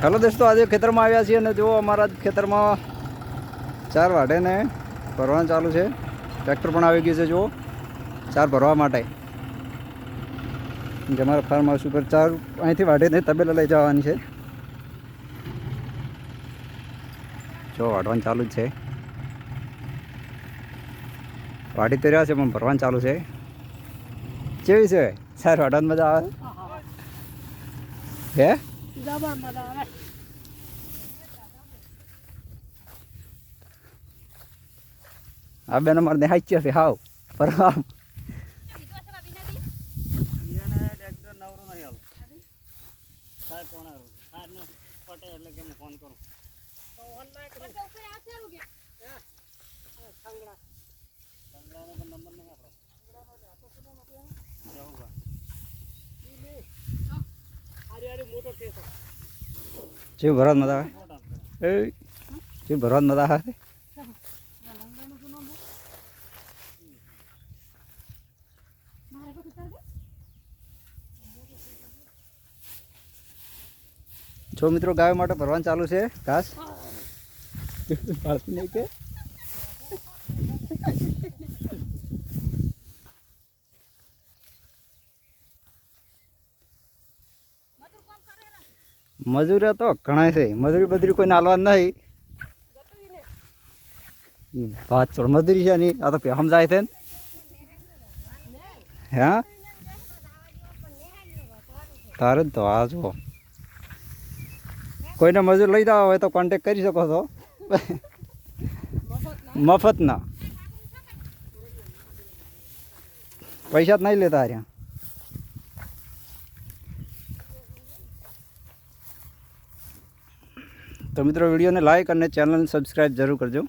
Hello दोस्तों, आज खेतर में आया छे जो अमरा खेतर में 4 वाटे ने भरवा चालू है। ट्रेक्टर पण आई गई है जो 4 भरवा माटे। अमरा फार्म हाउस पर 4 अहींथी वाटे ने तबेला लई जवानी है। जो वाटवान चालू है, वाटी तो रहा है पण भरवान चालू है। केवी छे 4 वाटान मजा आवे हे जबर मजा आवे। आ बेन अमर ने हाच्चे से हाव पर आम जीव भरत मजा आवे। जीव भरत मजा आवे। जो मित्रों गाय माटे भरवान चालू है घास नहीं के मजूरी तो घना है। मजूरी बजूरी कोई नालवा नहीं बात छोड़ मजूरी है नहीं। आ तो हम जाए थे हाँ तारे तो आज हो कोई ना मजूर लई जाओ तो कॉन्टेक्ट कर सको तो मफत ना पैसा नहीं लेता यार। तो मित्रों वीडियो ने लाइक और चैनल ने सब्सक्राइब जरूर करजो।